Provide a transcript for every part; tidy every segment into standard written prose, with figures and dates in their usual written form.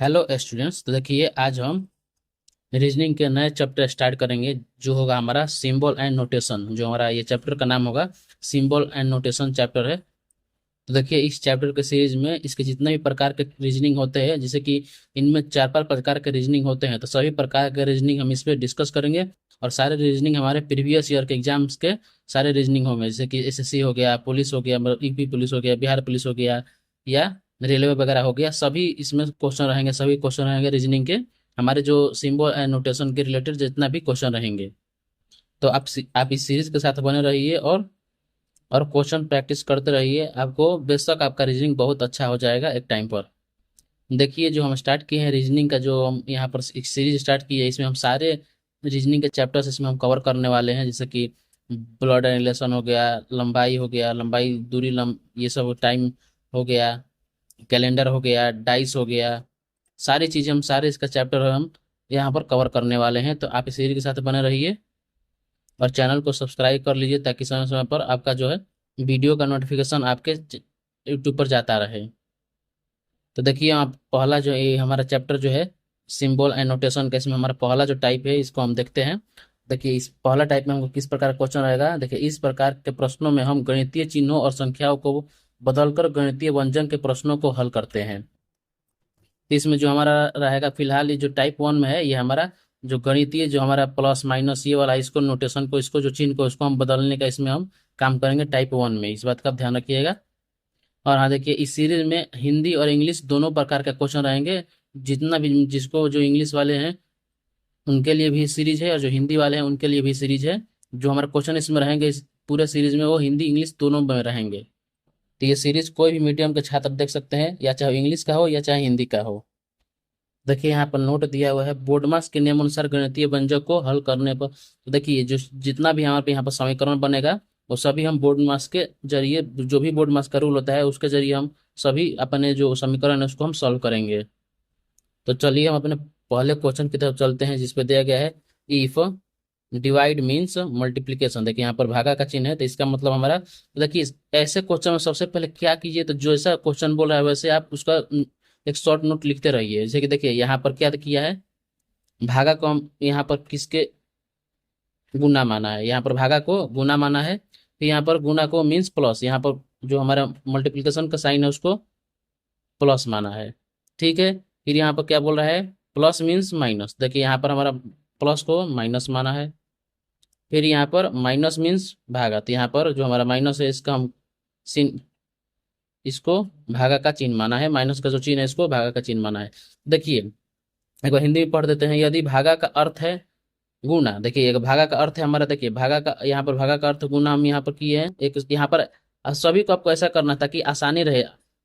Hello students. तो देखिए आज हम रीजनिंग के नए चैप्टर स्टार्ट करेंगे जो होगा हमारा सिंबल एंड नोटेशन। जो हमारा ये चैप्टर का नाम होगा सिंबल एंड नोटेशन चैप्टर है। तो देखिए इस चैप्टर के सीरीज में इसके जितने भी प्रकार के रीजनिंग होते हैं, जैसे कि इनमें चार पांच प्रकार के रीजनिंग होते हैं, तो सभी प्रकार के रीजनिंग हम इस पे डिस्कस करेंगे। और सारे रीजनिंग हमारे प्रीवियस ईयर के एग्जाम्स के सारे रीजनिंग होंगे, जैसे कि एसएससी हो गया, पुलिस हो गया, मतलब यूपी पुलिस हो गया, बिहार पुलिस हो गया, या रेलवे वगैरह हो गया। सभी इसमें क्वेश्चन रहेंगे, सभी क्वेश्चन रहेंगे रीजनिंग के, हमारे जो सिंबल एंड नोटेशन के रिलेटेड जितना भी क्वेश्चन रहेंगे। तो आप इस सीरीज के साथ बने रहिए और क्वेश्चन प्रैक्टिस करते रहिए। आपको बेशक आपका रीजनिंग बहुत अच्छा हो जाएगा एक टाइम पर। देखिए जो हम स्टार्ट किए हैं रीजनिंग का, जो हम यहाँ पर एक सीरीज स्टार्ट की है, इसमें हम सारे रीजनिंग के चैप्टर्स इसमें हम कवर करने वाले हैं। जैसे कि ब्लड एंड रिलेशन हो गया, लंबाई हो गया, लंबाई दूरी ये सब, टाइम हो गया, कैलेंडर हो गया, डाइस हो गया, सारी चीज़ें हम सारे इसका चैप्टर हम यहाँ पर कवर करने वाले हैं। तो आप इस सीरीज के साथ बने रहिए और चैनल को सब्सक्राइब कर लीजिए, ताकि समय समय पर आपका जो है वीडियो का नोटिफिकेशन आपके यूट्यूब पर जाता रहे। तो देखिए आप पहला जो ये हमारा चैप्टर जो है सिंबल एंड नोटेशन का, इसमें हमारा पहला जो टाइप है इसको हम देखते हैं। देखिए इस पहला टाइप में हमको किस प्रकार का क्वेश्चन रहेगा। देखिए इस प्रकार के प्रश्नों में हम गणितीय चिन्हों और संख्याओं को बदलकर गणितीय व्यंजन के प्रश्नों को हल करते हैं। तो इसमें जो हमारा रहेगा फिलहाल, ये जो टाइप वन में है, ये हमारा जो गणितीय, जो हमारा प्लस माइनस ये वाला, इसको नोटेशन को, इसको जो चिन्ह को, इसको हम बदलने का इसमें हम काम करेंगे टाइप वन में। इस बात का आप ध्यान रखिएगा। और हाँ देखिए इस सीरीज में हिंदी और इंग्लिश दोनों प्रकार के क्वेश्चन रहेंगे। जितना भी जिसको जो इंग्लिश वाले हैं उनके लिए भी सीरीज है, और जो हिंदी वाले हैं उनके लिए भी सीरीज है। जो हमारे क्वेश्चन इसमें रहेंगे इस पूरे सीरीज में, वो हिंदी इंग्लिश दोनों में रहेंगे। तो ये सीरीज कोई भी मीडियम के छात्र देख सकते हैं, या चाहे इंग्लिश का हो या चाहे हिंदी का हो। देखिए यहाँ पर नोट दिया हुआ है, बोर्डमास के नियमानुसार गणितीय व्यंजक को हल करने पर। तो देखिए जो जितना भी हमारे पे यहाँ पर समीकरण बनेगा, वो सभी हम बोर्डमास के जरिए, जो भी बोर्डमास का रूल होता है उसके जरिए हम सभी अपने जो समीकरण है उसको हम सॉल्व करेंगे। तो चलिए हम अपने पहले क्वेश्चन की तरफ चलते हैं, जिसपे दिया गया है इफ डिवाइड मीन्स मल्टीप्लीकेशन। देखिए यहाँ पर भागा का चिन्ह है, तो इसका मतलब हमारा, तो देखिए ऐसे क्वेश्चन में सबसे पहले क्या कीजिए, तो जैसा क्वेश्चन बोल रहा है वैसे आप उसका एक शॉर्ट नोट लिखते रहिए। जैसे कि देखिए यहाँ पर क्या किया है, भागा को हम यहाँ पर किसके गुना माना है, यहाँ पर भागा को गुना माना है। फिर यहाँ पर गुना को मीन्स प्लस, यहाँ पर जो हमारा मल्टीप्लिकेशन का साइन है उसको प्लस माना है। ठीक है, फिर यहाँ पर क्या बोल रहा है, प्लस मीन्स माइनस। देखिए यहाँ पर हमारा प्लस को माइनस माना है। फिर यहाँ पर माइनस मीन्स भागा, तो यहाँ पर जो हमारा माइनस है इसका हम चिन्ह, इसको भागा का चिन्ह माना है। माइनस का जो चिन्ह है इसको भागा का चिन्ह माना है। देखिए एक बार हिंदी में पढ़ देते हैं। यदि भागा का अर्थ है गुना, देखिए एक भागा का अर्थ है हमारा, देखिए भागा का, यहाँ पर भागा का अर्थ गुना हम यहाँ पर किए हैं। एक यहाँ पर सभी को आपको ऐसा करना ताकि आसानी रहे,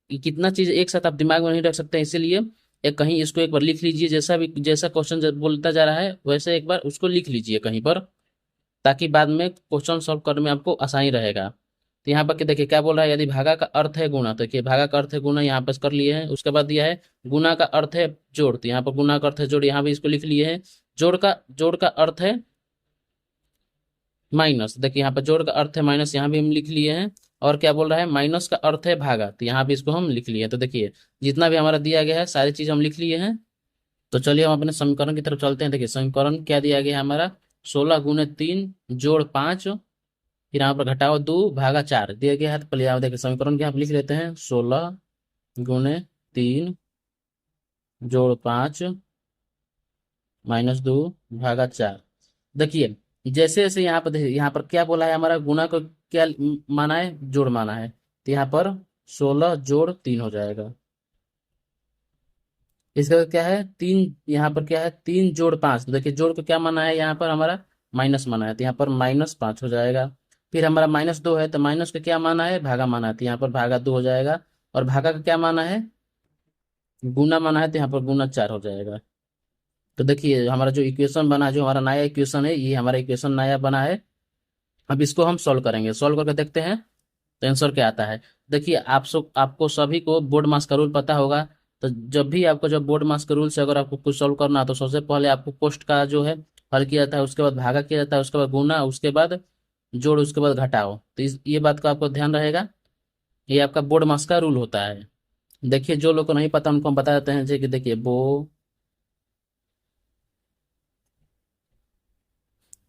कि कितना चीज एक साथ आप दिमाग में नहीं रख सकते, इसीलिए एक कहीं इसको एक बार लिख लीजिए। जैसा भी जैसा क्वेश्चन बोलता जा रहा है वैसे एक बार उसको लिख लीजिए कहीं पर, ताकि बाद में क्वेश्चन सॉल्व करने में आपको आसानी रहेगा। तो यहाँ पर देखिए क्या बोल रहा है, यदि भागा का अर्थ है गुणा, तो देखिए भागा का अर्थ है गुणा, यहाँ पर कर लिए हैं। उसके बाद दिया है गुना का अर्थ है जोड़, तो यहाँ पर गुना का अर्थ है जोड़, यहाँ भी इसको लिख लिए हैं। जोड़ का अर्थ है माइनस, देखिए यहाँ पर जोड़ का अर्थ है माइनस, यहाँ भी हम लिख लिए हैं। और क्या बोल रहा है, माइनस का अर्थ है भागा, तो यहाँ भी इसको हम लिख लिए हैं। तो देखिए जितना भी हमारा दिया गया है सारी चीज हम लिख लिए हैं। तो चलिए हम अपने समीकरण की तरफ चलते हैं। देखिए समीकरण क्या दिया गया है हमारा, 16 × 3 जोड़ 5, फिर यहाँ पर घटाओ 2 भागा 4 दिया गया है। तो पहले आप देखिए समीकरण क्या आप लिख लेते हैं, 16 × 3 जोड़ 5 -2 भागा 4। देखिए जैसे जैसे यहाँ पर देखिए, यहाँ पर क्या बोला है, हमारा गुना को क्या माना है, जोड़ माना है। तो यहाँ पर 16 जोड़ 3 हो जाएगा। इसका क्या है 3, यहाँ पर क्या है 3 जोड़ 5। तो देखिए जोड़ को क्या माना है, यहाँ पर हमारा माइनस माना है, तो यहाँ पर -5 हो जाएगा। फिर हमारा -2 है, तो माइनस का क्या माना है, भागा माना है, तो यहाँ पर भागा 2 हो जाएगा। और भागा का क्या माना है, गुना माना है, तो यहाँ पर गुना 4 हो जाएगा। तो देखिए हमारा जो इक्वेशन बना है, जो हमारा नया इक्वेशन है, ये हमारा इक्वेशन नया बना है। अब इसको हम सॉल्व करेंगे, सॉल्व करके देखते हैं तो आंसर क्या आता है। देखिए आपको सभी को बोर्ड मास का रूल पता होगा। तो जब भी आपको, जब बोर्ड मास के रूल से अगर आपको कुछ सॉल्व करना है, तो सबसे पहले आपको कोष्ट का जो है हल किया जाता है, उसके बाद भागा किया जाता है, उसके बाद गुना, उसके बाद जोड़, उसके बाद घटाओ। तो ये बात का आपको ध्यान रहेगा, ये आपका बोर्ड मास का रूल होता है। देखिए जो लोग को नहीं पता उनको हम बता देते हैं, जैसे कि देखिए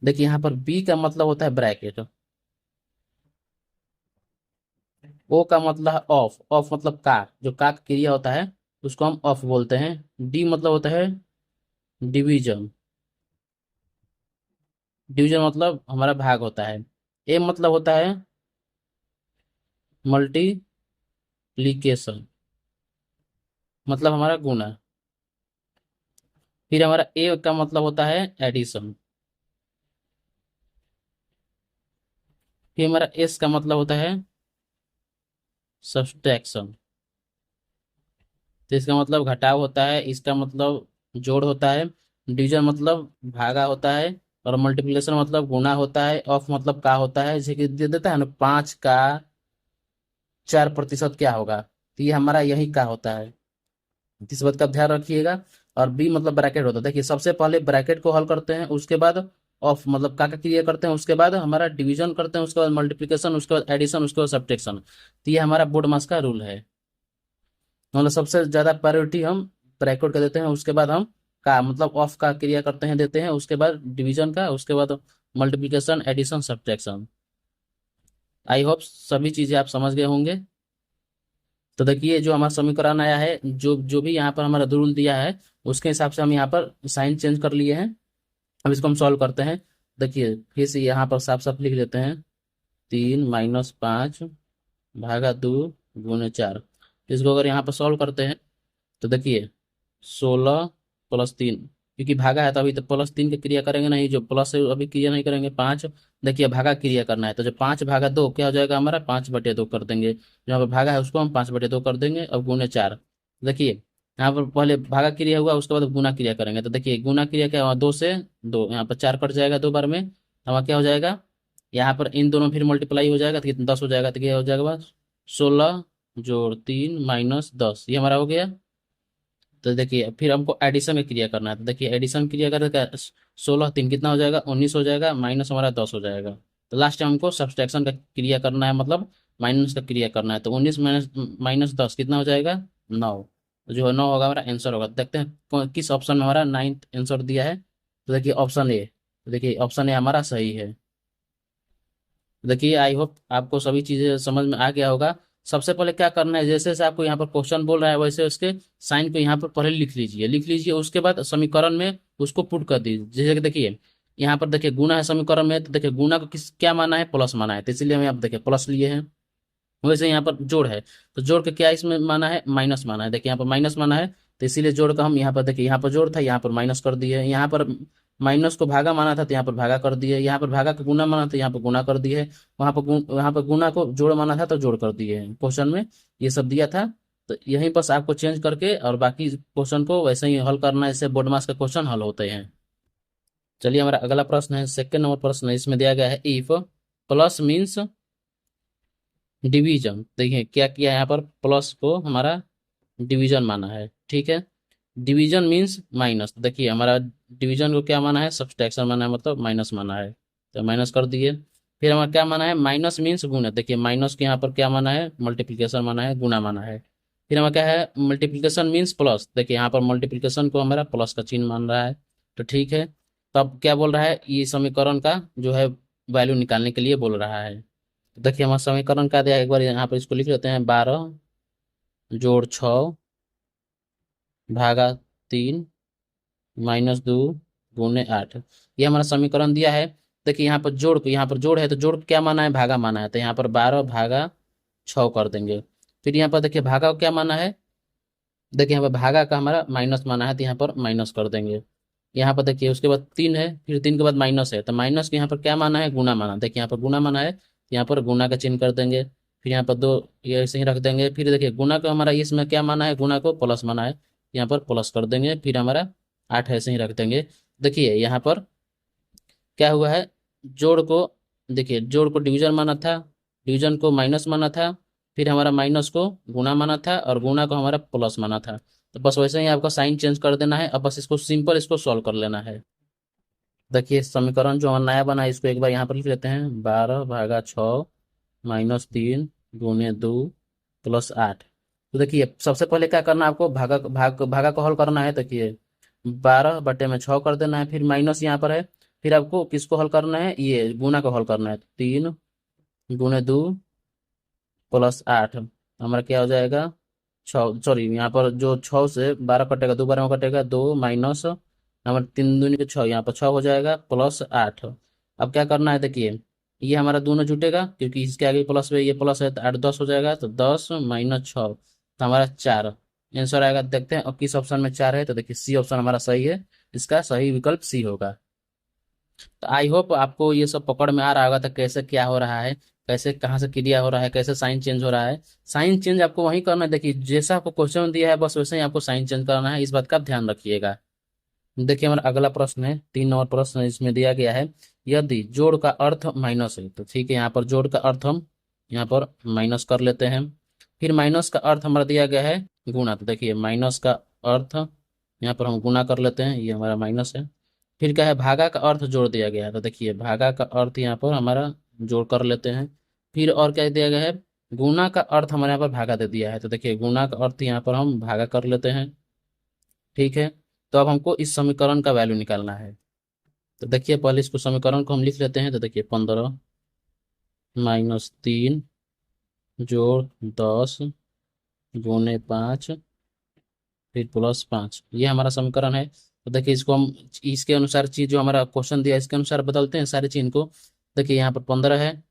देखिए यहाँ पर बी का मतलब होता है ब्रैकेट, ओ का मतलब है ऑफ, ऑफ मतलब का, जो का क्रिया होता है उसको हम ऑफ बोलते हैं। डी मतलब होता है डिवीजन, डिवीजन मतलब हमारा भाग होता है। ए मतलब होता है मल्टीप्लीकेशन, मतलब हमारा गुना। फिर हमारा ए का मतलब होता है एडिशन। फिर हमारा एस का मतलब होता है सब्सट्रैक्शन, तो इसका मतलब घटाव होता है, इसका मतलब जोड़ होता है। डिवीजन मतलब भागा होता है, और मल्टीप्लिकेशन मतलब गुना होता है। ऑफ मतलब का होता है, जैसे कि दे देता है ना 5 का 4% क्या होगा, तो ये हमारा यही का होता है। इस बात का ध्यान रखिएगा। और बी मतलब ब्रैकेट होता है। देखिए सबसे पहले ब्रैकेट को हल करते हैं, उसके बाद ऑफ मतलब का क्रिया करते हैं, उसके बाद हमारा डिवीजन करते हैं, उसके बाद मल्टीप्लिकेशन, उसके बाद एडिशन, उसके बाद सब्ट्रैक्शन। तो ये हमारा बोर्ड मास का रूल है। मतलब सबसे ज्यादा प्रायोरिटी हम ब्रैकेट का देते हैं, उसके बाद हम का मतलब ऑफ का क्रिया करते हैं देते हैं, उसके बाद डिवीजन का, उसके बाद multiplication, addition, subtraction. I hope सभी चीजें आप समझ गए होंगे। तो देखिए जो हमारा समीकरण आया है, जो जो भी यहाँ पर हमारा रूल दिया है उसके हिसाब से हम यहाँ पर साइन चेंज कर लिए हैं। अब इसको हम सॉल्व करते हैं। देखिए फिर से यहाँ पर साफ साफ लिख लेते हैं, 3 - 5 भागा 2 गुने 4। इसको अगर यहाँ पर सॉल्व करते हैं तो देखिए 16 + 3, क्योंकि भागा है तो अभी तो +3 की क्रिया करेंगे नहीं, जो प्लस है अभी क्रिया नहीं करेंगे। 5, देखिए भागा क्रिया करना है तो जो 5 भागा 2 क्या हो जाएगा हमारा, 5/2 कर देंगे। जो यहाँ पर भागा है उसको हम 5/2 कर देंगे। अब गुने 4, देखिए यहाँ पर पहले भागा क्रिया हुआ, उसके बाद गुना क्रिया करेंगे। तो देखिए गुना क्रिया क्या हुआ, 2 से 2, यहाँ पर 4 कट जाएगा 2 बार में, हमारा क्या हो जाएगा, यहाँ पर इन दोनों फिर मल्टीप्लाई हो जाएगा तो कितना 10 हो जाएगा। तो क्या हो जाएगा बस 16 + 3 - 10, ये हमारा हो गया। तो देखिए फिर हमको एडिशन की क्रिया करना है, तो देखिए एडिशन क्रिया करें क्या, 16 × 3 कितना हो जाएगा, 19 हो जाएगा, माइनस हमारा 10 हो जाएगा। तो लास्ट टाइम हमको सब्सट्रैक्शन का क्रिया करना है, मतलब माइनस का क्रिया करना है। तो 19 -10 कितना हो जाएगा, 9। तो जो है 9 होगा हमारा आंसर होगा। तो देखते हैं किस ऑप्शन में हमारा 9th आंसर दिया है। तो देखिए ऑप्शन ए, तो देखिए ऑप्शन ए हमारा सही है। देखिए आई होप आपको सभी चीजें समझ में आ गया होगा। सबसे पहले क्या करना है, जैसे जैसे आपको यहाँ पर क्वेश्चन बोल रहा है वैसे उसके साइन को यहाँ पर पहले लिख लीजिए, लिख लीजिए, उसके बाद समीकरण में उसको पुट कर दीजिए। जैसे कि देखिए यहाँ पर देखिए गुना है समीकरण में, तो देखिए गुना को किस क्या माना है, प्लस माना है, तो इसलिए हम यहाँ पर देखिए प्लस लिए हैं। वैसे यहाँ पर जोड़ है, तो जोड़ के क्या इसमें माना है, माइनस माना है। देखिए यहाँ पर माइनस माना है, तो इसीलिए जोड़ का हम यहाँ पर देखिए यहाँ पर जोड़ था, यहाँ पर माइनस कर दिए। यहाँ पर माइनस को भागा माना था तो यहाँ पर भागा कर दिए। यहाँ पर भागा का गुना माना था, यहाँ पर गुना कर दिए। वहाँ पर गुना को जोड़ माना था तो जोड़ कर दिए। क्वेश्चन में ये सब दिया था, तो यहीं बस आपको चेंज करके और बाकी क्वेश्चन को वैसे ही हल करना है। इससे बोर्ड मास का क्वेश्चन हल होते हैं। चलिए हमारा अगला प्रश्न है, सेकंड नंबर प्रश्न है, इसमें दिया गया है इफ प्लस मीन्स डिवीजन। देखिए क्या किया है यहाँ पर, प्लस को हमारा डिवीजन माना है, ठीक है। डिवीजन मीन्स माइनस, देखिए हमारा डिवीजन को क्या माना है, सब्सट्रैक्शन माना है, मतलब माइनस माना है, तो माइनस कर दिए। फिर हमारा क्या माना है, माइनस मीन्स गुना, देखिए माइनस के यहाँ पर क्या माना है, मल्टीप्लिकेशन माना है, गुना माना है। फिर हमारा क्या है, मल्टीप्लिकेशन मीन्स प्लस, देखिए यहाँ पर मल्टीप्लिकेशन को हमारा प्लस का चिन्ह मान रहा है, तो ठीक है। तो अब क्या बोल रहा है, ये समीकरण का जो है वैल्यू निकालने के लिए बोल रहा है। तो देखिए हमारा समीकरण का दिया है, एक बार यहाँ पर इसको लिख लेते हैं, 12 + 6 - 2 गुने 8, ये हमारा समीकरण दिया है। देखिए यहाँ पर जोड़ है, तो जोड़ क्या माना है, भागा माना है, तो यहाँ पर 12 भागा 6 कर देंगे। फिर यहाँ पर देखिए भागा को क्या माना है, देखिए यहाँ पर भागा का हमारा माइनस माना है, तो यहाँ पर माइनस कर देंगे। यहाँ पर देखिए उसके बाद 3 है, फिर 3 के बाद माइनस है, तो माइनस के यहाँ पर क्या माना है, गुना माना, देखिए यहाँ पर गुना माना है, यहाँ पर गुना का चिन्ह कर देंगे। फिर यहाँ पर 2 ये ऐसे ही रख देंगे। फिर देखिए गुना को हमारा इसमें क्या माना है, गुना को प्लस माना है, यहाँ पर प्लस कर देंगे। फिर हमारा 8 ऐसे ही रख देंगे। देखिए यहाँ पर क्या हुआ है, जोड़ को, देखिए जोड़ को डिवीजन माना था, डिवीजन को माइनस माना था, फिर हमारा माइनस को गुना माना था, और गुना को हमारा प्लस माना था। तो बस वैसे ही आपका साइन चेंज कर देना है। अब बस इसको सिंपल इसको सॉल्व कर लेना है। देखिए समीकरण जो हमारा नया बना है इसको एक बार यहाँ पर लिख लेते हैं, 12 भागा 6 - 3 गुने 2 + 8। तो देखिए सबसे पहले क्या करना है आपको, भागा को हल करना है। देखिए 12/6 कर देना है, फिर माइनस यहाँ पर है, फिर आपको किसको हल करना है, ये गुना को हल करना है। 3 × 2 + 8 हमारा क्या हो जाएगा, 6, सॉरी यहाँ पर जो 6 से 12 कटेगा, 2 12 में कटेगा 2 माइनस हमारे 3 दूनी के 6, यहाँ पर 6 हो जाएगा +8। अब क्या करना है, देखिए ये हमारा दोनों जुटेगा क्योंकि इसके आगे प्लस में ये प्लस है, तो 8 10 हो जाएगा, तो 10 - 6 तो हमारा 4 आंसर आएगा। देखते हैं और किस ऑप्शन में 4 है, तो देखिए सी ऑप्शन हमारा सही है, इसका सही विकल्प सी होगा। तो आई होप आपको ये सब पकड़ में आ रहा होगा, तो कैसे क्या हो रहा है, कैसे कहाँ से क्रिया हो रहा है, कैसे साइन चेंज हो रहा है। साइन चेंज आपको वहीं करना है, देखिए जैसा आपको क्वेश्चन दिया है बस वैसे ही आपको साइन चेंज करना है, इस बात का आप ध्यान रखिएगा। देखिए हमारा अगला प्रश्न है, 3 नंबर प्रश्न इसमें दिया गया है, यदि जोड़ का अर्थ माइनस है, तो ठीक है यहाँ पर जोड़ का अर्थ हम यहाँ पर माइनस कर लेते हैं। फिर माइनस का अर्थ हमारा दिया गया है गुणा, तो देखिए माइनस का अर्थ यहाँ पर हम गुणा कर लेते हैं, ये हमारा माइनस है। फिर क्या है, भागा का अर्थ जोड़ दिया गया है, तो देखिए भागा का अर्थ यहाँ पर हमारा जोड़ कर लेते हैं। फिर और क्या दिया गया है, गुणा का अर्थ हमारे यहाँ पर भागा दे दिया है, तो देखिए गुणा का अर्थ यहाँ पर हम भागा कर लेते हैं। ठीक है, तो अब हमको इस समीकरण का वैल्यू निकालना है। तो देखिए पहले इसको समीकरण को हम लिख लेते हैं, तो देखिए 15 - 3 जोड़ 10 गुने 5 फिर +5, ये हमारा समीकरण है। तो देखिए इसको हम इसके अनुसार चीज जो हमारा क्वेश्चन दिया है इसके अनुसार बदलते हैं सारी चीज को। देखिए यहाँ पर 15 है,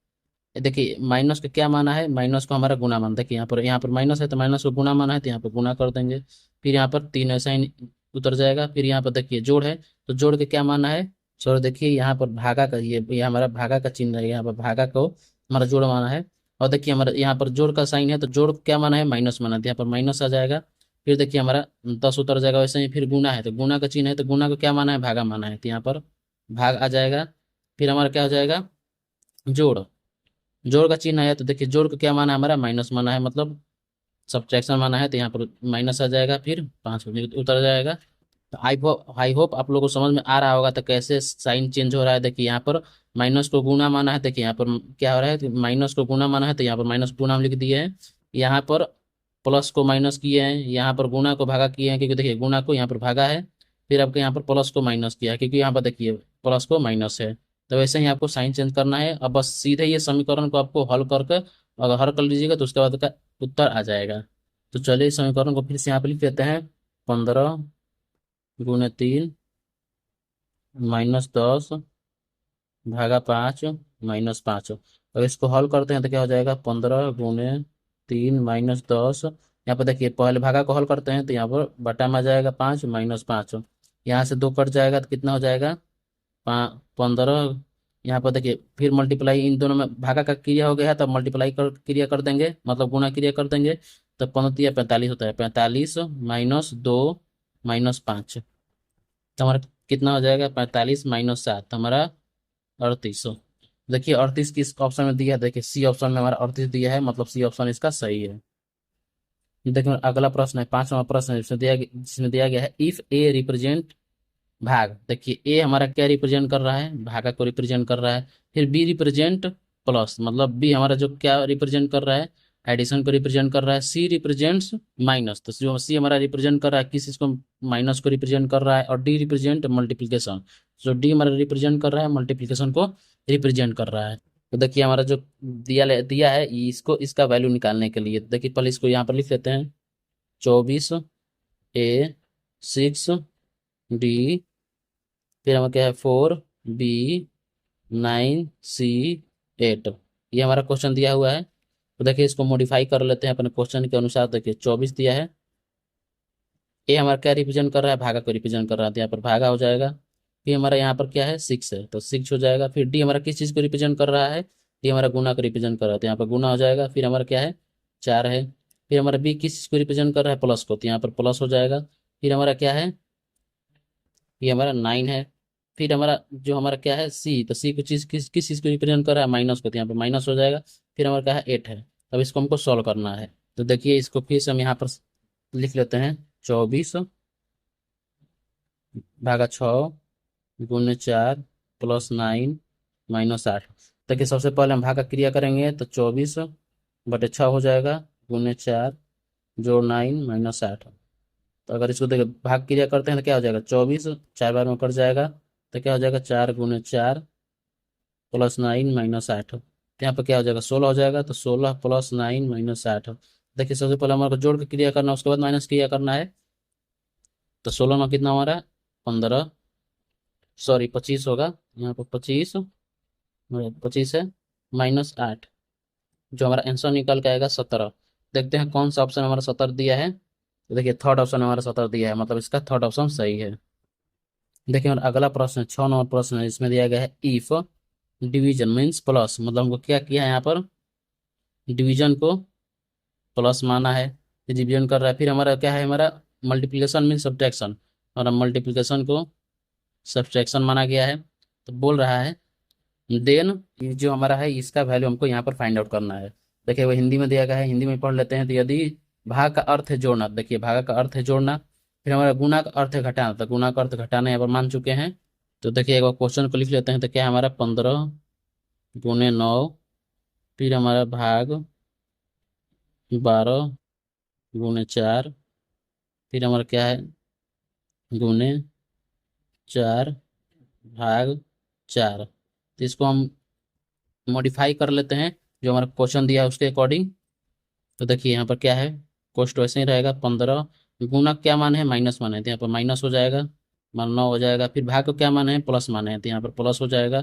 देखिए माइनस का क्या माना है, माइनस को हमारा गुना माना, देखिए यहाँ पर माइनस है तो माइनस को गुना माना है, तो यहाँ पर गुना कर देंगे। फिर यहाँ पर 3 ऐसा ही उतर जाएगा। फिर यहाँ पर देखिए जोड़ है, तो जोड़ के क्या माना है, सॉरी देखिए यहाँ पर भागा का, ये हमारा भागा का चिन्ह है, यहाँ पर भागा को हमारा जोड़ माना है। और देखिए हमारा यहाँ पर जोड़ का साइन है, तो जोड़ क्या माना है, माइनस माना है, तो यहाँ पर माइनस आ जाएगा। फिर देखिए हमारा 10 उतर जाएगा, वैसे ही फिर गुना है, तो गुना का चिन्ह है, तो गुना को क्या माना है, भागा माना है, तो यहाँ पर भाग आ जाएगा। फिर हमारा क्या हो जाएगा, जोड़, जोड़ का चिन्ह है, तो देखिए जोड़ का क्या माना है, हमारा माइनस माना है, मतलब सब्ट्रैक्शन माना है, तो यहाँ पर माइनस आ जाएगा, फिर 5 उतर जाएगा। तो आई होप आप लोगों को समझ में आ रहा होगा तो कैसे साइन चेंज हो रहा है। देखिए यहाँ पर माइनस को गुना माना है, देखिए यहाँ पर क्या हो रहा है, तो माइनस को गुना माना है, तो यहाँ पर माइनस गुना हम लिख दिए हैं। यहाँ पर प्लस को माइनस किए हैं, यहाँ पर गुना को भागा किए हैं, क्योंकि देखिए गुना को यहाँ पर भागा है। फिर आपके यहाँ पर प्लस को माइनस किया है, क्योंकि यहाँ पर देखिए प्लस को माइनस है। तो वैसे ही आपको साइन चेंज करना है। अब बस सीधे ये समीकरण को आपको हल करके अगर हल कर लीजिएगा तो उसके बाद का उत्तर आ जाएगा। तो चलिए इस समीकरण को फिर से यहाँ पे लिख देते हैं, 15 × 3 -10 भागा 5 -5। और इसको हल करते हैं तो क्या हो जाएगा, 15 × 3 -10। यहाँ पर देखिए पहले भागा को हल करते हैं, तो यहाँ पर बटा में आ जाएगा 5 -5, यहाँ से 2 कट जाएगा तो कितना हो जाएगा, 15। यहाँ पर देखिए फिर मल्टीप्लाई, इन दोनों में भागा का क्रिया हो गया है, तब मल्टीप्लाई कर क्रिया कर देंगे, मतलब गुणा क्रिया कर देंगे। तो 15 45 होता है, 45 -2 -5, तो हमारा कितना हो जाएगा, 45 -7 हमारा 38। देखिए 38 किस ऑप्शन में दिया है, देखिए सी ऑप्शन में हमारा 38 दिया है, मतलब सी ऑप्शन इसका सही है। देखिए अगला प्रश्न है, 5वां प्रश्न है, जिसमें दिया गया है, इफ ए रिप्रेजेंट भाग। देखिए ए हमारा क्या रिप्रेजेंट कर रहा है, भागा को रिप्रेजेंट कर रहा है। फिर बी रिप्रेजेंट प्लस, मतलब बी हमारा जो क्या रिप्रेजेंट कर रहा है, एडिशन को रिप्रेजेंट कर रहा है। सी रिप्रेजेंट्स माइनस, तो जो सी हमारा रिप्रेजेंट कर रहा है किस चीज को, माइनस को रिप्रेजेंट कर रहा है। और डी रिप्रेजेंट मल्टीप्लीकेशन, जो डी हमारा रिप्रेजेंट कर रहा है मल्टीप्लीकेशन को रिप्रेजेंट कर रहा है। तो देखिए हमारा जो दिया है इसको, इसका वैल्यू निकालने के लिए देखिए पहले इसको यहाँ पर लिख लेते हैं, 24 A 6 D, फिर हमारा क्या है 4 B 9 C 8, ये हमारा क्वेश्चन दिया हुआ है। तो देखिए इसको मॉडिफाई कर लेते हैं अपने क्वेश्चन के अनुसार। देखिए 24 दिया है, ए हमारा क्या रिप्रेजेंट कर रहा है, भागा को रिप्रेजेंट कर रहा है, तो यहाँ पर भागा हो जाएगा। फिर हमारा यहाँ पर क्या है 6 है, तो 6 हो जाएगा। फिर डी हमारा किस चीज़ को रिप्रेजेंट कर रहा है, डी हमारा गुना को रिप्रेजेंट कर रहा है, तो यहाँ पर गुना हो जाएगा। फिर हमारा क्या है 4 है। फिर हमारा बी किस चीज़ को रिप्रेजेंट कर रहा है, प्लस को, तो यहाँ पर प्लस हो जाएगा। फिर हमारा क्या है, ये हमारा 9 है। फिर हमारा जो हमारा क्या है सी, तो सी को चीज किस चीज को रिप्रेजेंट कर रहा है, माइनस को, तो यहाँ पे माइनस हो जाएगा। फिर हमारा क्या है 8 है। अब इसको हमको सॉल्व करना है। तो देखिए इसको फिर से हम यहाँ पर लिख लेते हैं, 24/6 × 4 +9 -8। देखिए सबसे पहले हम भाग का क्रिया करेंगे, तो 24/6 हो जाएगा, ×4 जोड़ 9 माइनस 8। तो अगर इसको देखिए भाग क्रिया करते हैं तो क्या हो जाएगा, 24 4 बार में कट जाएगा, तो क्या हो जाएगा 4 × 4 प्लस 9 - 8। तो यहाँ पर क्या हो जाएगा 16 हो जाएगा, तो 16 प्लस 9 - 8। देखिए सबसे पहले हमारे को जोड़ के क्रिया करना है, उसके बाद माइनस क्रिया करना है। तो 16 में कितना हमारा 15, सॉरी 25 होगा, यहाँ पर 25, 25 है -8, जो हमारा आंसर निकल के आएगा 17। देखते हैं कौन सा ऑप्शन हमारा 17 दिया है। तो देखिए थर्ड ऑप्शन हमारा 17 दिया है, मतलब इसका थर्ड ऑप्शन सही है। देखिए हमारा अगला प्रश्न है, 6 नंबर प्रश्न है, इसमें दिया गया है इफ डिवीजन मीन्स प्लस, मतलब हमको क्या किया है यहाँ पर, डिवीजन को प्लस माना है, डिवीजन कर रहा है। फिर हमारा क्या है, हमारा मल्टीप्लिकेशन मीन्स सब्ट्रैक्शन, और मल्टीप्लिकेशन को सब्ट्रैक्शन माना गया है। तो बोल रहा है देन, ये जो हमारा है इसका वैल्यू हमको यहाँ पर फाइंड आउट करना है। देखिए वो हिंदी में दिया गया है, हिंदी में पढ़ लेते हैं। तो यदि भाग का अर्थ है जोड़ना, देखिए भाग का अर्थ है जोड़ना, फिर हमारा गुना का अर्थ है घटाना, तो गुना का अर्थ घटाना यहाँ पर मान चुके हैं। तो देखिए एक बार क्वेश्चन को लिख लेते हैं। तो क्या है हमारा 15 × 9, फिर हमारा भाग 12 × 4, फिर हमारा क्या है ×4 भाग 4। तो इसको हम मॉडिफाई कर लेते हैं जो हमारा क्वेश्चन दिया है उसके अकॉर्डिंग। तो देखिए यहाँ पर क्या है, कोष्ट वैसे ही रहेगा, 15 गुना क्या मान है माइनस मान है, तो यहाँ पर माइनस हो जाएगा, मान 9 हो जाएगा। फिर भाग को क्या मान है प्लस मान है, तो यहाँ पर प्लस हो जाएगा।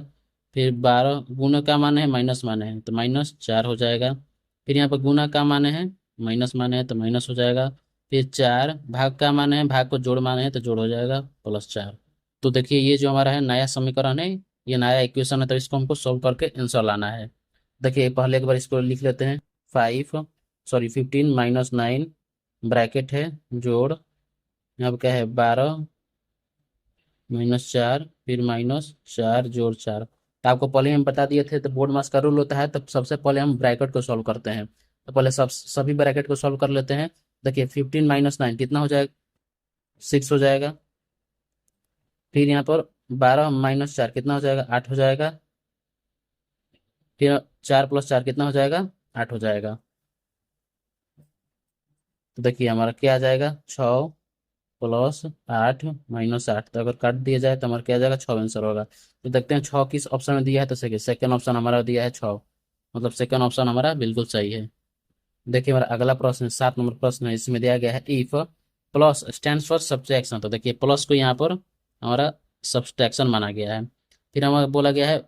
फिर 12 गुना का मान है माइनस मान है, तो -4 हो जाएगा। फिर यहाँ पर गुना का मान है माइनस मान है, तो माइनस हो जाएगा। फिर 4 भाग का मान है, भाग को जोड़ मान है, तो जोड़ हो जाएगा +4। तो देखिए ये जो हमारा है नया समीकरण है, ये नया इक्वेशन है, तो इसको हमको सोल्व करके आंसर लाना है। देखिए पहले एक बार इसको लिख लेते हैं, 15 - 9 ब्रैकेट है जोड़, यहाँ पर क्या है 12 -4, फिर -4 जोड़ 4। तो आपको पहले हम बता दिए थे, तो बोर्ड मास का रूल होता है, तब सबसे पहले हम ब्रैकेट को सॉल्व करते हैं। तो पहले सभी ब्रैकेट को सॉल्व कर लेते हैं। देखिए 15 - 9 कितना हो जाएगा, 6 हो जाएगा। फिर यहाँ पर 12 - 4 कितना हो जाएगा, 8 हो जाएगा। फिर 4 + 4 कितना हो जाएगा, 8 हो जाएगा। तो देखिए हमारा क्या आ जाएगा, 6 + 8 - 8। तो अगर काट दिया जाए तो हमारा क्या आ जाएगा, 6 आंसर होगा। तो देखते हैं 6 किस ऑप्शन में दिया है। तो सेकंड ऑप्शन हमारा दिया है 6, मतलब सेकंड ऑप्शन हमारा बिल्कुल सही है। देखिए हमारा अगला प्रश्न 7 नंबर प्रश्न है, इसमें दिया गया है if plus stands for subtraction. तो देखिए प्लस को यहाँ पर हमारा सब्ट्रैक्शन माना गया है। फिर हमारा बोला गया है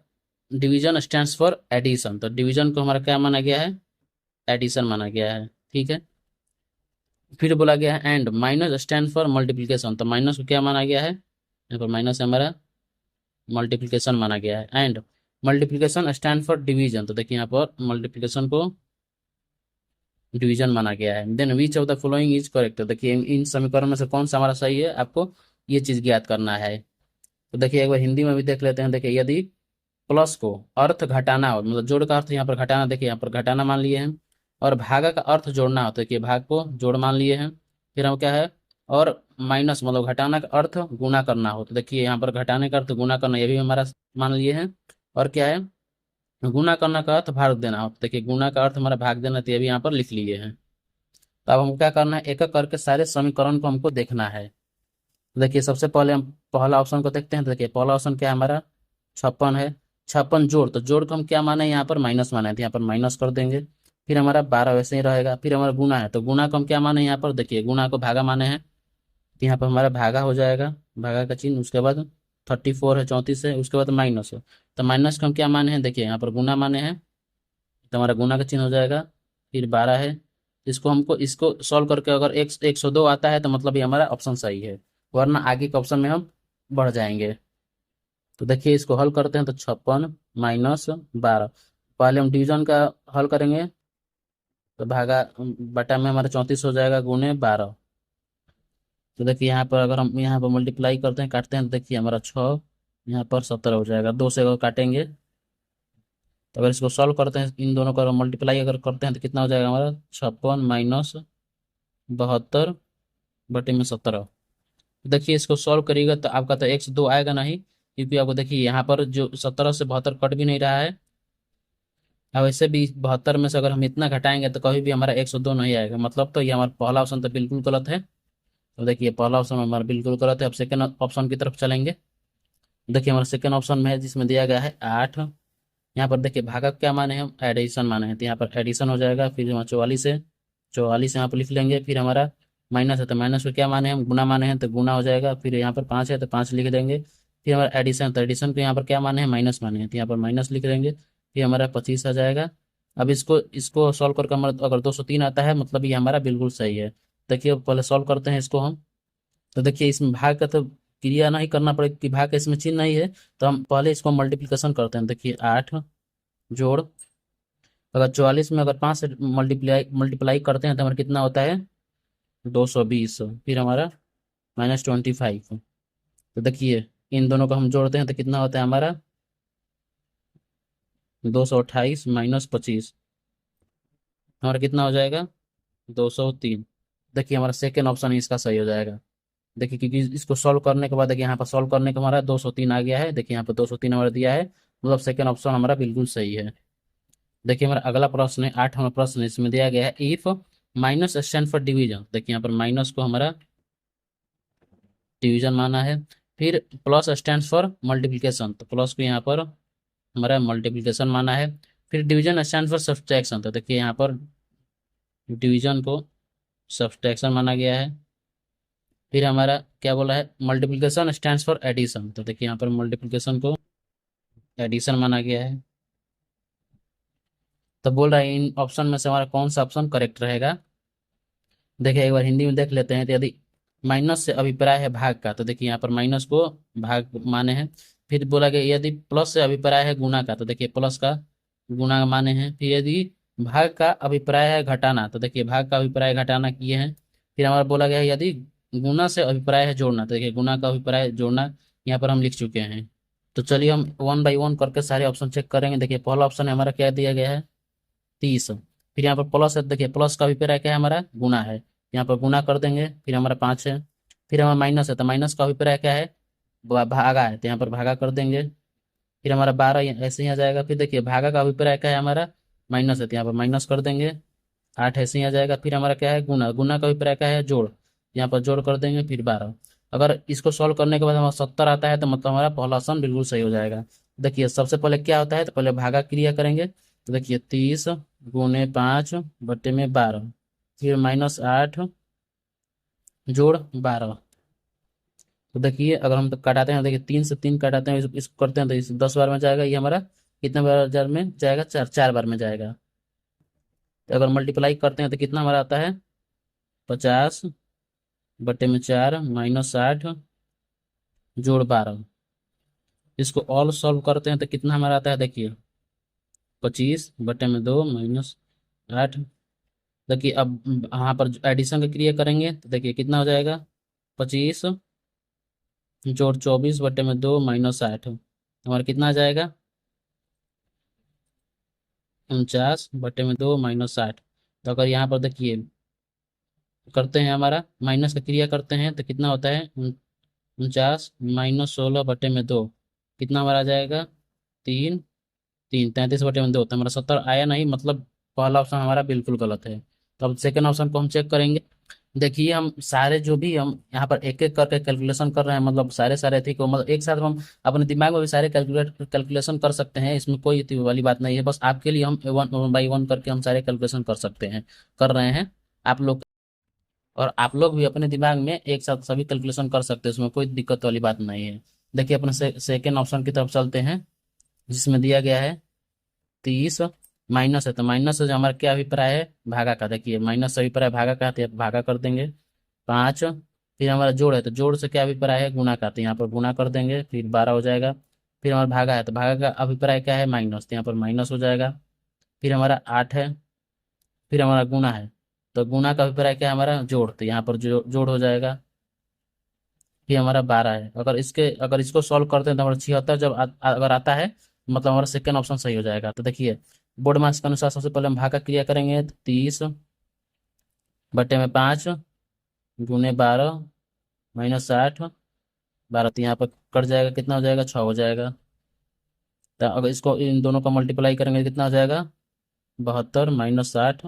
डिवीजन स्टैंड्स फॉर एडिशन, तो डिवीजन को हमारा क्या माना गया है, एडिशन माना गया है, ठीक है। फिर बोला गया है and minus stand for multiplication, तो माइनस को क्या माना गया है, यहाँ पर माइनस हमारा मल्टीप्लिकेशन माना गया है। And multiplication stand for division, तो देखिए यहाँ पर मल्टीप्लिकेशन को डिवीजन माना गया है। Then which of the following is correct, देखिए इन समीकरण में से कौन सा हमारा सही है, आपको ये चीज ज्ञात करना है। तो देखिए एक बार हिंदी में भी देख लेते हैं। देखिए यदि प्लस को अर्थ घटाना हो, मतलब जोड़ का अर्थ यहाँ पर घटाना, देखिए यहाँ पर घटाना मान लिए हैं, और भाग का अर्थ जोड़ना होता है कि भाग को जोड़ मान लिए हैं। फिर हम क्या है, और माइनस मतलब घटाना का अर्थ गुना करना हो, तो देखिए यहाँ पर घटाने का अर्थ गुना करना, ये भी हमारा मान लिए हैं। और क्या है, गुना करना का अर्थ भाग देना हो, तो देखिए गुना का अर्थ हमारा भाग देना, तो ये भी यहाँ पर लिख लिए हैं। तो अब हमको क्या करना है, एक एक करके सारे समीकरण को हमको देखना है। तो देखिए सबसे पहले हम पहला ऑप्शन को देखते हैं। तो देखिए पहला ऑप्शन क्या है हमारा, 56 है। 56 जोड़, तो जोड़ को हम क्या माने, यहाँ पर माइनस माने, तो यहाँ पर माइनस कर देंगे। फिर हमारा 12 वैसे ही रहेगा। फिर हमारा गुना है, तो गुना को हम क्या माने, यहाँ पर देखिए गुना को भागा माने हैं, तो यहाँ पर हमारा भागा हो जाएगा, भागा का चिन्ह। उसके बाद 34 है, 34 है, उसके बाद माइनस है, तो माइनस को हम क्या माने हैं, देखिए यहाँ पर गुना माने हैं, तो हमारा गुना का चिन्ह हो जाएगा। फिर 12 है, इसको हमको इसको सॉल्व करके अगर 102 आता है, तो मतलब ये हमारा ऑप्शन सही है, वरना आगे के ऑप्शन में हम बढ़ जाएंगे। तो देखिए इसको हल करते हैं। तो 56 - 12, पहले हम डिवीजन का हल करेंगे, तो भागा बटा में हमारा 34 हो जाएगा, गुने 12। तो देखिए यहाँ पर अगर हम यहाँ पर मल्टीप्लाई करते हैं, काटते हैं, तो देखिए हमारा 6 यहाँ पर 17 हो जाएगा, 2 से अगर काटेंगे। तो अगर इसको सॉल्व करते हैं, इन दोनों का मल्टीप्लाई अगर करते हैं, तो कितना हो जाएगा हमारा, 56 - 72 बटे में 17। देखिए इसको सॉल्व करिएगा तो आपका तो 102 आएगा नहीं, क्योंकि आपको देखिए यहाँ पर जो 17 से 72 कट भी नहीं रहा है, अब वैसे भी 72 में से अगर हम इतना घटाएंगे तो कभी भी हमारा 102 नहीं आएगा, मतलब तो ये हमारा पहला ऑप्शन तो बिल्कुल गलत है। तो देखिए पहला ऑप्शन हमारा बिल्कुल गलत है। अब सेकंड ऑप्शन की तरफ चलेंगे। देखिए हमारा सेकंड ऑप्शन में है जिसमें दिया गया है 8। यहाँ पर देखिए भागक क्या माने हैं, हम एडिशन माने हैं, तो यहाँ पर एडिशन हो जाएगा। फिर यहाँ 44 है, 44 यहाँ पर लिख लेंगे। फिर हमारा माइनस है तो माइनस को क्या माने हैं, हम गुना माने हैं, तो गुना हो जाएगा। फिर यहाँ पर 5 है तो 5 लिख देंगे। फिर हमारा एडिशन, तो एडिशन को यहाँ पर क्या माने हैं, माइनस माने हैं, तो यहाँ पर माइनस लिख देंगे। फिर हमारा 25 आ जाएगा। अब इसको इसको सॉल्व करके हमारा अगर 203 आता है, मतलब ये हमारा बिल्कुल सही है। देखिए पहले सॉल्व करते हैं इसको हम। तो देखिए इसमें भाग का तो क्रिया नहीं करना पड़ेगा कि भाग का इसमें चिन्ह नहीं है, तो हम पहले इसको मल्टीप्लिकेशन करते हैं। देखिए 8 जोड़, अगर 44 में अगर 5 से मल्टीप्लाई मल्टीप्लाई करते हैं तो हमारा कितना होता है, 220। फिर हमारा -25। तो देखिए इन दोनों को हम जोड़ते हैं तो कितना होता है हमारा, 228 -25, हमारा कितना हो जाएगा, 203। देखिए हमारा सेकेंड ऑप्शन ही इसका सही हो जाएगा। देखिए क्योंकि इसको सॉल्व करने के बाद देखिए यहाँ पर सॉल्व करने का हमारा 203 आ गया है। देखिए यहाँ पर 203 हमारा दिया है, मतलब सेकेंड ऑप्शन हमारा बिल्कुल सही है। देखिए हमारा अगला प्रश्न है, 8 हमारा प्रश्न है, इसमें दिया गया है if minus stand for division. देखिए यहाँ पर माइनस को हमारा डिवीजन माना है। फिर प्लस स्टैंड फॉर मल्टीप्लिकेशन, तो प्लस को यहाँ पर हमारा मल्टीप्लिकेशन माना है। फिर डिवीजन स्टैंड फॉर सब्ट्रैक्शन, तो देखिए यहाँ पर डिवीजन को सब्ट्रैक्शन माना गया है। फिर हमारा क्या बोला है, मल्टीप्लिकेशन स्टैंड्स फॉर एडिशन, तो देखिए यहाँ पर मल्टीप्लिकेशन को एडिशन माना गया है। तो बोल रहा है इन ऑप्शन में से हमारा कौन सा ऑप्शन करेक्ट रहेगा। देखिए एक बार हिंदी में देख लेते हैं। तो यदि माइनस से अभिप्राय है भाग का, तो देखिए यहाँ पर माइनस को भाग माने हैं। फिर बोला गया यदि प्लस से अभिप्राय है गुना का, तो देखिए प्लस का गुना माने हैं। फिर यदि भाग का अभिप्राय है घटाना, तो देखिए भाग का अभिप्राय घटाना किए हैं। फिर हमारा बोला गया है यदि गुना से अभिप्राय है जोड़ना, तो देखिए गुना का अभिप्राय जोड़ना यहाँ पर हम लिख चुके हैं। तो चलिए हम वन बाई वन करके सारे ऑप्शन चेक करेंगे। देखिए पहला ऑप्शन है हमारा क्या दिया गया है, 30। फिर यहाँ पर प्लस है, देखिए प्लस का अभिप्राय क्या है, हमारा गुना है, यहाँ पर गुना कर देंगे। फिर हमारा 5 है। फिर हमारा माइनस है, तो माइनस का अभिप्राय क्या है, भागा है, तो यहाँ पर भागा कर देंगे। फिर हमारा 12 ऐसे ही आ जाएगा। फिर देखिए भागा का अभिप्राय क्या है, हमारा माइनस है, तो यहाँ पर माइनस कर देंगे। 8 ऐसे ही आ जाएगा। फिर हमारा क्या है, गुना, गुना का अभिप्राय क्या है, जोड़, यहाँ पर जोड़ कर देंगे। फिर 12। अगर इसको सॉल्व करने के बाद हमारा 70 आता है, तो मतलब हमारा पहला ऑप्शन बिल्कुल सही हो जाएगा। देखिए सबसे पहले क्या होता है, तो पहले भागा क्रिया करेंगे। तो देखिए 30 गुने 5 बट्टे में 12, फिर -8 जोड़ 12। तो देखिए अगर हम तो कटाते हैं, देखिए 3 से 3 कटाते हैं, इसको करते हैं तो इस 10 बार में जाएगा। ये हमारा कितने बार में जाएगा, 4 बार में जाएगा। तो अगर मल्टीप्लाई करते हैं तो कितना हमारा आता है, 50 बट्टे में 4 -8 जोड़ 12। इसको ऑल सॉल्व करते हैं तो कितना हमारा आता है, देखिए 25 बट्टे में 2 -8। देखिए अब यहाँ पर एडिशन की क्रिया करेंगे तो देखिए कितना हो जाएगा, 25 जोड़ 24 बट्टे में 2 -8, हमारा कितना आ जाएगा, 49 बट्टे में 2 -8। तो अगर यहाँ पर देखिए करते हैं, हमारा माइनस का क्रिया करते हैं तो कितना होता है, 49 -16 बट्टे में 2, कितना हमारा आ जाएगा, 3 3 33 बटे में 2, तो हमारा 70 आया नहीं, मतलब पहला ऑप्शन हमारा बिल्कुल गलत है। तो अब सेकंड ऑप्शन को हम चेक करेंगे। देखिए हम सारे जो भी हम यहाँ पर एक एक करके कैलकुलेशन कर रहे हैं, मतलब सारे सारे थी को मतलब एक साथ हम अपने दिमाग में भी सारे कैलकुलेशन कर सकते हैं, इसमें कोई इतनी वाली बात नहीं है। बस आपके लिए हम वन बाई वन करके हम सारे कैलकुलेशन कर सकते हैं, कर रहे हैं आप लोग। और आप लोग भी अपने दिमाग में एक साथ सभी कैलकुलेशन कर सकते हैं, इसमें कोई दिक्कत वाली बात नहीं है। देखिए अपने सेकेंड ऑप्शन की तरफ चलते हैं, जिसमें दिया गया है 30। माइनस है तो माइनस से जो हमारा क्या अभिप्राय है, भागा का, देखिए माइनस से अभिप्राय भागा का, तो भागा कर देंगे। 5। फिर हमारा जोड़ है तो जोड़ से क्या अभिप्राय है, गुना का, तो यहाँ पर गुना कर देंगे। फिर 12 हो जाएगा। फिर हमारा भागा है तो भागा का अभिप्राय क्या है, माइनस, तो यहाँ पर माइनस हो जाएगा। फिर हमारा 8 है। फिर हमारा गुना है तो गुना का अभिप्राय क्या है, हमारा जोड़, तो यहाँ पर जोड़ हो जाएगा। फिर हमारा 12 है। अगर इसको सॉल्व करते हैं तो हमारा 76 जब अगर आता है, मतलब हमारा सेकेंड ऑप्शन सही हो जाएगा। तो देखिए बोर्ड मार्क्स के अनुसार सबसे पहले हम भाग का क्रिया करेंगे, तो 30 बटे में 5 गुने 12 -8, 12, तो यहाँ पर कट जाएगा, कितना हो जाएगा, 6 हो जाएगा। तो अगर इसको इन दोनों का मल्टीप्लाई करेंगे तो कितना हो जाएगा, 72 माइनस 60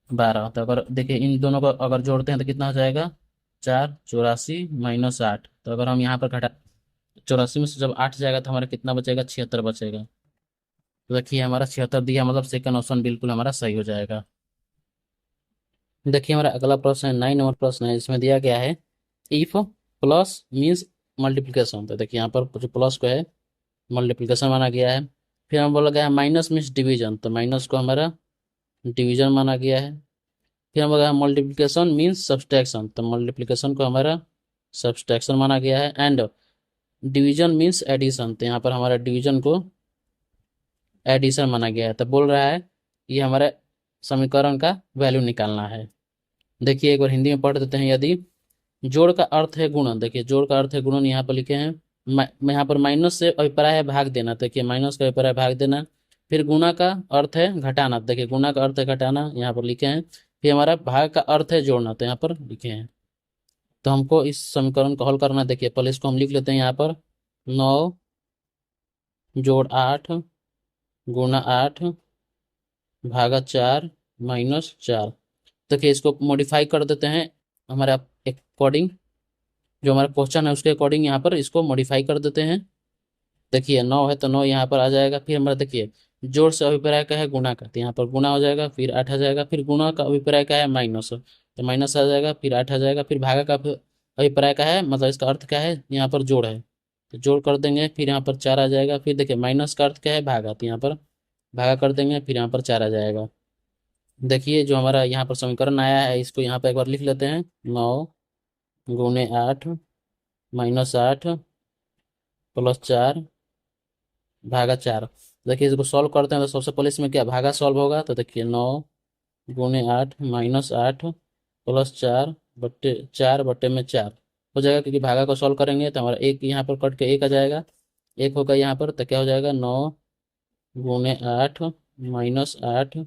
12। तो अगर देखिए इन दोनों को अगर जोड़ते हैं तो कितना हो जाएगा, 4 84 माइनस 8। तो अगर हम यहाँ पर घटा 84 में से जब 8 जाएगा तो हमारा कितना बचेगा, 76 बचेगा। तो देखिए हमारा 76 दिया, मतलब सेकंड ऑप्शन बिल्कुल हमारा सही हो जाएगा। देखिए हमारा अगला प्रश्न है, 9 नंबर प्रश्न है। इसमें दिया गया है इफ प्लस मीन्स मल्टीप्लिकेशन। तो देखिए यहाँ पर जो प्लस को है मल्टीप्लिकेशन माना गया है। फिर हम बोला गया है माइनस मीन्स डिवीजन, तो माइनस को हमारा डिवीजन माना गया है। फिर हम बोला मल्टीप्लिकेशन मीन्स सब्सट्रैक्शन, तो मल्टीप्लिकेशन को हमारा सब्सट्रैक्शन माना गया है। एंड डिवीजन मीन्स एडिशन, तो यहाँ पर हमारा डिवीजन को एडिशन माना गया है। तो बोल रहा है ये हमारे समीकरण का वैल्यू निकालना है। देखिए एक बार हिंदी में पढ़ देते हैं। यदि जोड़ का अर्थ है गुणन, देखिए जोड़ का अर्थ है गुणन, यहाँ पर लिखे हैं। यहाँ पर माइनस से अभिप्राय है भाग देना, देखिए माइनस का अभिप्राय भाग देना। फिर गुणा का अर्थ है घटाना, देखिए गुणा का अर्थ है घटाना, यहाँ पर लिखे हैं। फिर हमारा भाग का अर्थ है जोड़ना, तो यहाँ पर लिखे हैं। तो हमको इस समीकरण को हल करना है। देखिए पहले इसको हम लिख लेते हैं यहाँ पर, 9 जोड़ 8 गुणा 8 भागा 4 माइनस 4। देखिए इसको मॉडिफाई कर देते हैं हमारे अकॉर्डिंग, जो हमारा क्वेश्चन है उसके अकॉर्डिंग यहाँ पर इसको मॉडिफाई कर देते हैं। देखिए 9 है तो 9 यहाँ पर आ जाएगा। फिर हमारा देखिए जोड़ से अभिप्राय का है गुणा का, तो यहाँ पर गुणा हो जाएगा। फिर 8 आ जाएगा। फिर गुणा का अभिप्राय का है माइनस, तो माइनस आ जाएगा। फिर 8 आ जाएगा। फिर भागा का अभिप्राय का है, मतलब इसका अर्थ क्या है, यहाँ पर जोड़ है, तो जोड़ कर देंगे। फिर यहाँ पर 4 आ जाएगा। फिर देखिए माइनस का अर्थ क्या है, भागा, तो यहाँ पर भागा कर देंगे। फिर यहाँ पर 4 आ जाएगा। देखिए जो हमारा यहाँ पर समीकरण आया है इसको यहाँ पर एक बार लिख लेते हैं, 9 गुणे 8 माइनस 8 प्लस 4 भागा 4। देखिए इसको सॉल्व करते हैं तो सबसे पहले इसमें क्या भागा सॉल्व होगा, तो देखिए 9 गुणे 8 माइनस 8 प्लस 4 बट्टे में 4 हो जाएगा, क्योंकि भागा को सॉल्व करेंगे तो हमारा एक यहाँ पर कट के एक आ जाएगा, एक होगा यहाँ पर, तो क्या हो जाएगा, 9 गुणे 8 माइनस 8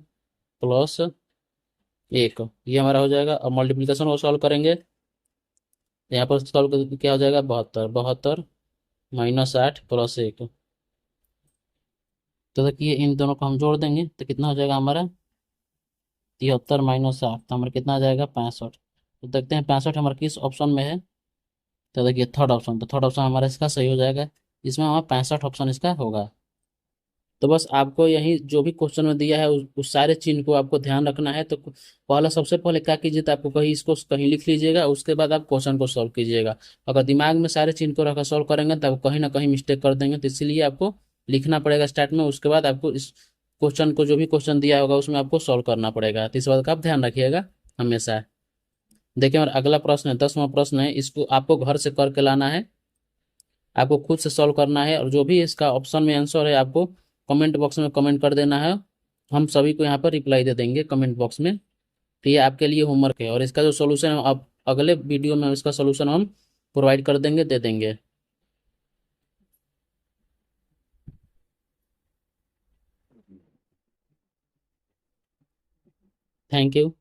प्लस 1, ये हमारा हो जाएगा। और मल्टीप्लिकेशन को सॉल्व करेंगे तो यहाँ पर सॉल्व करके क्या हो जाएगा, 72 72 माइनस 8 प्लस 1। तो देखिए इन दोनों को हम जोड़ देंगे तो कितना हो जाएगा हमारा, 73 माइनस 8, तो हमारा कितना आ जाएगा, 65। तो देखते हैं 65 हमारा किस ऑप्शन में है। तो देखिए थर्ड ऑप्शन, तो थर्ड ऑप्शन हमारा इसका सही हो जाएगा। इसमें हमारा 65 ऑप्शन इसका होगा। तो बस आपको यही जो भी क्वेश्चन में दिया है उस सारे चिन्ह को आपको ध्यान रखना है। तो पहला सबसे पहले क्या कीजिए, तो आपको कहीं इसको कहीं लिख लीजिएगा, उसके बाद आप क्वेश्चन को सॉल्व कीजिएगा। अगर दिमाग में सारे चिन्ह को रखकर सॉल्व करेंगे तो आप कहीं ना कहीं मिस्टेक कर देंगे, तो इसीलिए आपको लिखना पड़ेगा स्टार्ट में, उसके बाद आपको इस क्वेश्चन को जो भी क्वेश्चन दिया होगा उसमें आपको सॉल्व करना पड़ेगा। तो इस बात का आप ध्यान रखिएगा हमेशा। देखिए और अगला प्रश्न है, 10वां प्रश्न है। इसको आपको घर से करके लाना है, आपको खुद से सॉल्व करना है। और जो भी इसका ऑप्शन में आंसर है आपको कमेंट बॉक्स में कमेंट कर देना है, हम सभी को यहाँ पर रिप्लाई दे देंगे कमेंट बॉक्स में। तो ये आपके लिए होमवर्क है, और इसका जो सोल्यूशन है आप अगले वीडियो में इसका सोल्यूशन हम प्रोवाइड कर देंगे, दे देंगे। Thank you.